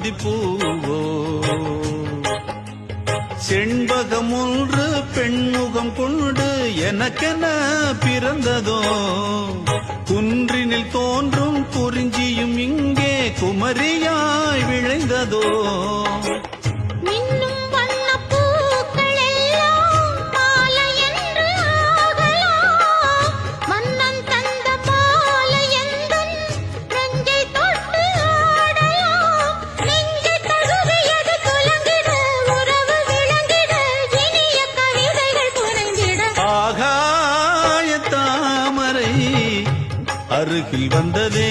செவ்வந்தி பூவோ செண்பகம் ஒன்று பெண்முகம் கொண்டு எனக்கென பிறந்ததோ குன்றினில் தோன்றும் குறிஞ்சியும் இங்கே குமரியாய் விளைந்ததோ அருகில் வந்ததே